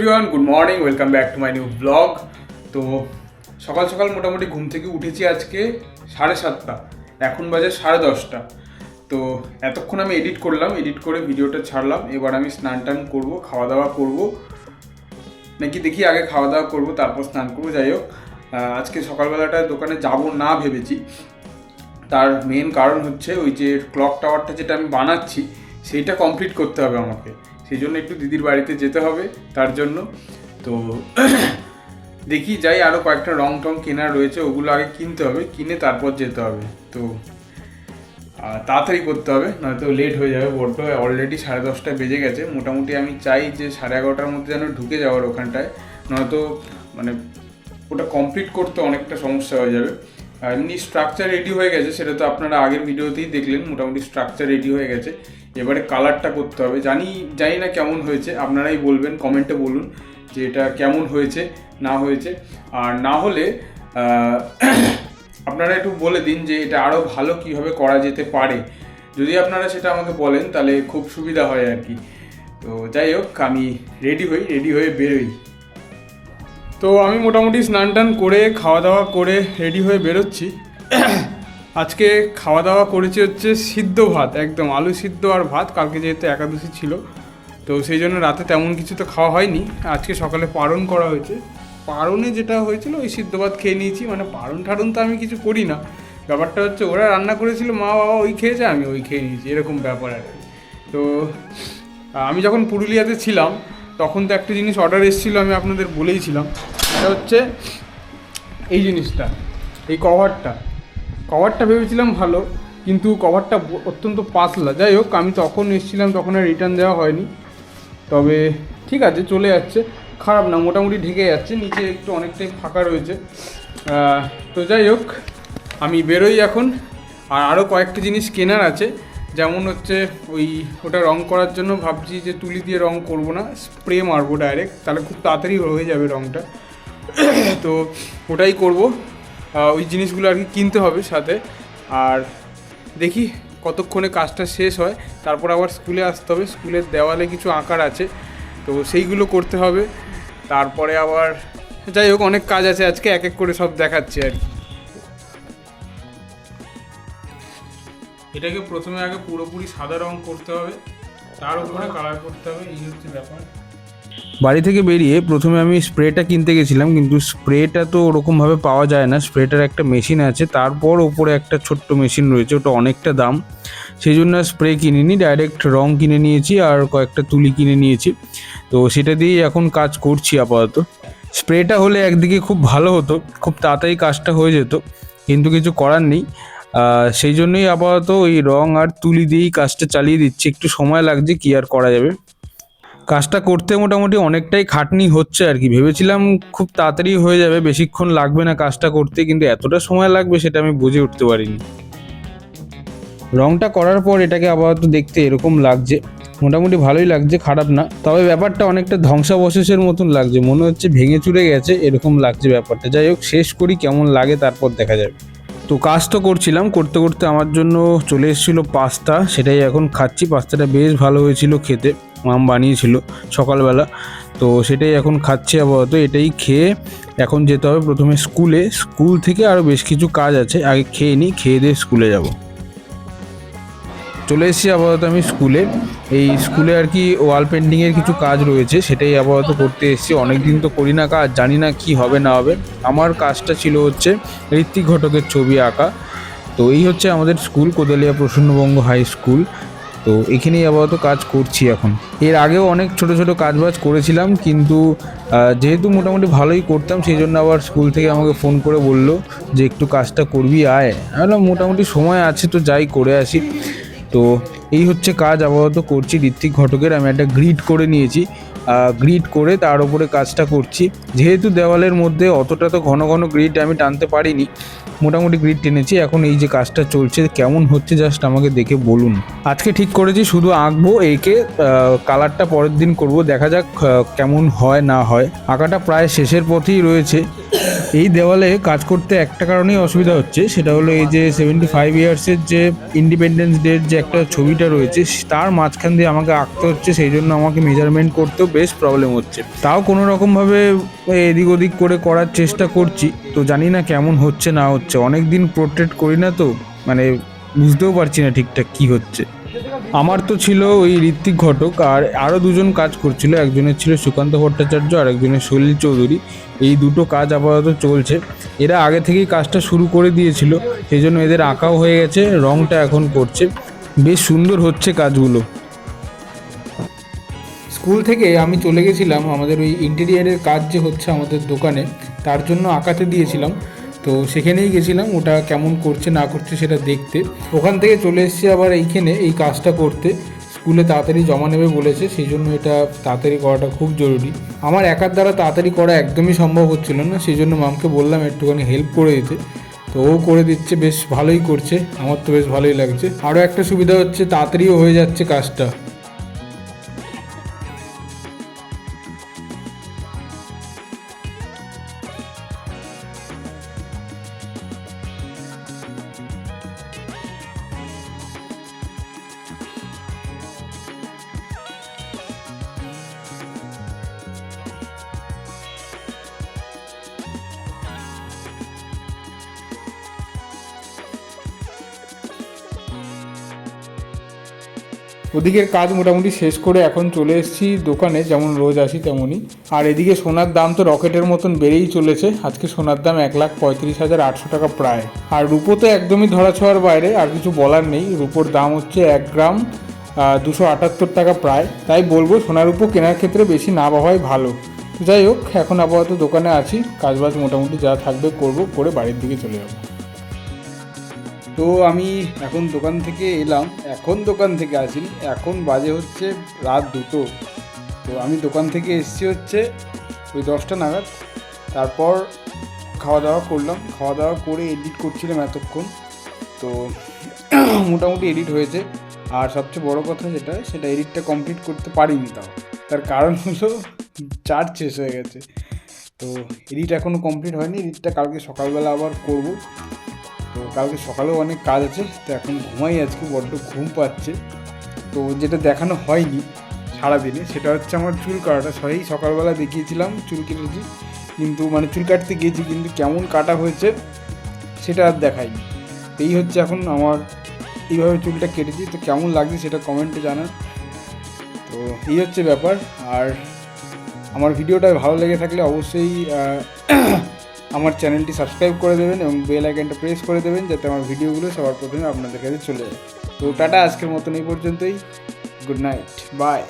Everyone, good morning, welcome back to my new blog. তো সকাল সকাল মোটামুটি ঘুম থেকে উঠেছি আজকে 7:30, এখন বাজে 10:30। তো এতক্ষণ আমি এডিট করলাম, এডিট করে ভিডিওটা ছাড়লাম। এবার আমি স্নান টান করবো, খাওয়া দাওয়া করবো নাকি দেখি, আগে খাওয়া দাওয়া করবো তারপর স্নান করবো। যাই হোক, আজকে সকালবেলাটা দোকানে যাব না ভেবেছি। তার মেন কারণ হচ্ছে ওই যে ক্লক টাওয়ারটা যেটা আমি বানাচ্ছি সেইটা কমপ্লিট করতে হবে আমাকে, সেই জন্য একটু দিদির বাড়িতে যেতে হবে তার জন্য। তো দেখি যাই, আরও কয়েকটা রং টং কেনার রয়েছে, ওগুলো আগে কিনতে হবে, কিনে তারপর যেতে হবে। তো তাড়াতাড়ি করতে হবে, নয়তো লেট হয়ে যাবে বড্ড। অলরেডি 10:30 বেজে গেছে। মোটামুটি আমি চাই যে 11:30 মধ্যে যেন ঢুকে যাওয়ার ওখানটায়, নয়তো মানে ওটা কমপ্লিট করতে অনেকটা সমস্যা হয়ে যাবে। এমনি স্ট্রাকচার রেডি হয়ে গেছে, সেটা তো আপনারা আগের ভিডিওতেই দেখলেন। মোটামুটি স্ট্রাকচার রেডি হয়ে গেছে, এবারে কালারটা করতে হবে। জানি না কেমন হয়েছে, আপনারাই বলবেন, কমেন্টে বলুন যে এটা কেমন হয়েছে না হয়েছে। আর না হলে আপনারা একটু বলে দিন যে এটা আরও ভালো কীভাবে করা যেতে পারে। যদি আপনারা সেটা আমাকে বলেন তাহলে খুব সুবিধা হয় আর কি। তো যাই হোক, আমি রেডি হয়ে বেরোই। তো আমি মোটামুটি স্নান টান করে খাওয়া দাওয়া করে রেডি হয়ে বেরোচ্ছি। আজকে খাওয়া দাওয়া করেছি হচ্ছে সিদ্ধ ভাত, একদম আলু সিদ্ধ আর ভাত। কালকে যেহেতু একাদশী ছিল, তো সেই জন্য রাতে তেমন কিছু তো খাওয়া হয়নি। আজকে সকালে পারণ করা হয়েছে, পারণে যেটা হয়েছিল ওই সিদ্ধ ভাত খেয়ে নিয়েছি। মানে পারণ ঠারণ তো আমি কিছু করি না, ব্যাপারটা হচ্ছে ওরা রান্না করেছিল, মা বাবা ওই খেয়েছে, আমি ওই খেয়ে নিয়েছি, এরকম ব্যাপার আর কি। তো আমি যখন পুরুলিয়াতে ছিলাম তখন তো একটা জিনিস অর্ডার এসেছিলো, আমি আপনাদের বলেইছিলাম। এটা হচ্ছে এই জিনিসটা, এই কভারটা ভেবেছিলাম ভালো, কিন্তু কভারটা অত্যন্ত পাতলা। যাই হোক, আমি তখন এসেছিলাম, তখন আর রিটার্ন দেওয়া হয়নি। তবে ঠিক আছে, চলে যাচ্ছে, খারাপ না, মোটামুটি ঢেকে যাচ্ছে। নিচে একটু অনেকটাই ফাঁকা রয়েছে। তো যাই হোক, আমি বেরোই এখন। আর আরও কয়েকটা জিনিস কেনার আছে, যেমন হচ্ছে ওটা রং করার জন্য ভাবছি যে তুলি দিয়ে রং করব না, স্প্রে মারবো ডাইরেক্ট, তাহলে খুব তাড়াতাড়ি হয়ে যাবে রংটা। তো ওটাই করব, ওই জিনিসগুলো আর কি কিনতে হবে সাথে। আর দেখি কতক্ষণে কাজটা শেষ হয়, তারপর আবার স্কুলে আসতে হবে। স্কুলের দেওয়ালে কিছু আঁকার আছে, তো সেইগুলো করতে হবে। তারপরে আবার যাই হোক, অনেক কাজ আছে আজকে, এক এক করে সব দেখাচ্ছি আর কি। এটাকে প্রথমে আগে পুরোপুরি সাদা রং করতে হবে, তার উপরে কালার করতে হবে, এই হচ্ছে ব্যাপার। বাড়ি থেকে বেরিয়ে প্রথমে আমি স্প্রেটা কিনতে গেছিলাম, কিন্তু স্প্রেটা তো ওরকমভাবে পাওয়া যায় না। স্প্রেটার একটা মেশিন আছে, তারপর ওপরে একটা ছোট্ট মেশিন রয়েছে, ওটা অনেকটা দাম, সেই জন্য স্প্রে কিনিনি, ডাইরেক্ট রং কিনে নিয়েছি আর কয়েকটা তুলি কিনে নিয়েছি। তো সেটা দিয়েই এখন কাজ করছি আপাতত। স্প্রেটা হলে একদিকে খুব ভালো হতো, খুব তাড়াতাড়ি কাজটা হয়ে যেত, কিন্তু কিছু করার নেই। সেই জন্যই আপাতত ওই রং আর তুলি দিয়েই কাজটা চালিয়ে দিচ্ছি। একটু সময় লাগছে, কি আর করা যাবে। কাজটা করতে মোটামুটি অনেকটাই খাটনি হচ্ছে আর কি। ভেবেছিলাম খুব তাড়াতাড়ি হয়ে যাবে, বেশিক্ষণ লাগবে না কাজটা করতে, কিন্তু এতটা সময় লাগবে সেটা আমি বুঝে উঠতে পারিনি। রংটা করার পর এটাকে আপাতত দেখতে এরকম লাগছে, মোটামুটি ভালোই লাগছে, খারাপ না। তবে ব্যাপারটা অনেকটা ধ্বংসাবশেষের মতন লাগছে, মনে হচ্ছে ভেঙে চুরে গেছে, এরকম লাগছে ব্যাপারটা। যাই হোক, শেষ করি, কেমন লাগে তারপর দেখা যাবে। তো কাজ তো করছিলাম, করতে করতে আমার জন্য চলে এসেছিলো পাস্তা, সেটাই এখন খাচ্ছি। পাস্তাটা বেশ ভালো হয়েছিল খেতে, মাম বানিয়েছিল সকালবেলা, তো সেটাই এখন খাচ্ছি আপাতত। এটাই খেয়ে এখন যেতে হবে প্রথমে স্কুলে। স্কুল থেকে আরও বেশ কিছু কাজ আছে, আগে খেয়ে নিই, খেয়ে দিয়ে স্কুলে যাব। চলে এসেছি আপাতত আমি স্কুলে। এই স্কুলে আর কি ওয়াল পেন্টিংয়ের কিছু কাজ রয়েছে, সেটাই আপাতত করতে এসেছি। অনেক দিন তো করি না কাজ, জানি না কি হবে না হবে। আমার কাজটা ছিল হচ্ছে ঋত্বিক ঘটকের ছবি আঁকা। তো এই হচ্ছে আমাদের স্কুল, কোদালিয়া প্রসন্নবঙ্গ হাই স্কুল। তো এখানেই আপাতত কাজ করছি এখন। এর আগেও অনেক ছোট ছোট কাজবাজ করেছিলাম, কিন্তু যেহেতু মোটামুটি ভালোই করতাম, সেই জন্য আবার স্কুল থেকে আমাকে ফোন করে বললো যে একটু কাজটা করবি, আয়। আমি বললাম মোটামুটি সময় আছে, তো যাই করে আসি। তো এই হচ্ছে কাজ আপাতত করছি ঋত্বিক ঘটকের। আমি একটা গ্রিড করে নিয়েছি, গ্রিড করে তার উপরে কাজটা করছি। যেহেতু দেওয়ালের মধ্যে অতটা তো ঘন ঘন গ্রিড আমি টানতে পারিনি, মোটামুটি গ্রিড টেনেছি। এখন এই যে কাজটা চলছে, কেমন হচ্ছে জাস্ট আমাকে দেখে বলুন। আজকে ঠিক করেছি শুধু আঁকবো, এঁকে কালারটা পরের দিন করব, দেখা যাক কেমন হয় না হয়। আঁকাটা প্রায় শেষের পথেই রয়েছে, এই দেওয়ালে কাজ করতে একটা কারণেই অসুবিধা হচ্ছে, সেটা হলো এই যে 75 ইয়ার্সের যে ইন্ডিপেন্ডেন্স ডের যে একটা ছবিটা রয়েছে তার মাঝখান দিয়ে আমাকে আঁকতে হচ্ছে, সেই জন্য আমাকে মেজারমেন্ট করতেও বেশ প্রবলেম হচ্ছে। তাও কোনো রকমভাবে এদিক ওদিক করে করার চেষ্টা করছি, তো জানি না কেমন হচ্ছে না হচ্ছে। অনেক দিন পোর্ট্রেট করি না, তো মানে বুঝতেও পারছি না ঠিকঠাক কী হচ্ছে। আমার তো ছিল ওই ঋত্বিক ঘটক, আর আরও দুজন কাজ করছিল, একজনের ছিল সুকান্ত ভট্টাচার্য আর একজনের সলিল চৌধুরী। এই দুটো কাজ আপাতত চলছে। এরা আগে থেকেই কাজটা শুরু করে দিয়েছিল, সেই জন্য এদের আঁকাও হয়ে গেছে, রংটা এখন করছে। বেশ সুন্দর হচ্ছে কাজগুলো। স্কুল থেকে আমি চলে গেছিলাম আমাদের ওই ইন্টেরিয়ারের কাজ যে হচ্ছে আমাদের দোকানে, তার জন্য আঁকাতে দিয়েছিলাম। তো সেখানেই গেছিলাম ওটা কেমন করছে না করছে সেটা দেখতে। ওখান থেকে চলে এসেছি আবার এইখানে এই কাজটা করতে। স্কুলে তাড়াতাড়ি জমা নেবে বলেছে, সেই জন্য এটা তাড়াতাড়ি করাটা খুব জরুরি। আমার একার দ্বারা তাড়াতাড়ি করা একদমই সম্ভব হচ্ছিল না, সেই জন্য মামকে বললাম একটুখানি হেল্প করে দিতে। তো ও করে দিচ্ছে, বেশ ভালোই করছে, আমার তো বেশ ভালোই লাগছে। আরও একটা সুবিধা হচ্ছে তাড়াতাড়িও হয়ে যাচ্ছে কাজটা। ওদিকের কাজ মোটামুটি শেষ করে এখন চলে এসেছি দোকানে, যেমন রোজ আসি তেমনই। আর এদিকে সোনার দাম তো রকেটের মতন বেড়েই চলেছে। আজকে সোনার দাম 1,35,800 টাকা প্রায়। আর রূপো তো একদমই ধরাছোঁয়ার বাইরে, আর কিছু বলার নেই। রূপোর দাম হচ্ছে 1 গ্রাম 278 টাকা প্রায়। তাই বলবো সোনার রূপো কেনার ক্ষেত্রে বেশি না ভাবাই ভালো। যাই হোক, এখন আপাতত দোকানে আছি, কাজবাজ মোটামুটি যা থাকবে করব, করে বাড়ির দিকে চলে যাবো। তো আমি এখন দোকান থেকে এলাম, এখন দোকান থেকে আসিনি, এখন বাজে হচ্ছে রাত 2টো। তো আমি দোকান থেকে এসেছি হচ্ছে ওই 10টা নাগাদ। তারপর খাওয়া দাওয়া করলাম, খাওয়া দাওয়া করে এডিট করছিলাম এতক্ষণ। তো মোটামুটি এডিট হয়েছে। আর সবচেয়ে বড় কথা সেটা এডিটটা কমপ্লিট করতে পারিনি। তার কারণ হলো চার্জ শেষ হয়ে গেছে। তো এডিট এখনও কমপ্লিট হয়নি, এডিটটা কালকে সকালবেলা আবার করব। তো কালকে সকালেও অনেক কাজ আছে, তো এখন ঘুমাই, আজকে বড্ড ঘুম পাচ্ছে। তো যেটা দেখানো হয়নি সারাদিনে সেটা হচ্ছে আমার চুল কাটাটা। সকালবেলা দেখিয়েছিলাম চুল কেটেছি, কিন্তু মানে চুল কাটতে গিয়েছি, কিন্তু কেমন কাটা হয়েছে সেটা আর দেখাইনি। এই হচ্ছে এখন আমার এইভাবে চুলটা কেটেছি, তো কেমন লাগছে সেটা কমেন্টে জানান। তো এই হচ্ছে ব্যাপার। আর আমার ভিডিওটা ভালো লেগে থাকলে অবশ্যই আমার চ্যানেলটি সাবস্ক্রাইব করে দেবেন এবং বেল আইকনটা প্রেস করে দেবেন, যাতে আমার ভিডিওগুলো সবার প্রথমে আপনাদের কাছে চলে যায়। তো টাটা, আজকের মতন এই পর্যন্তই। Good night, by.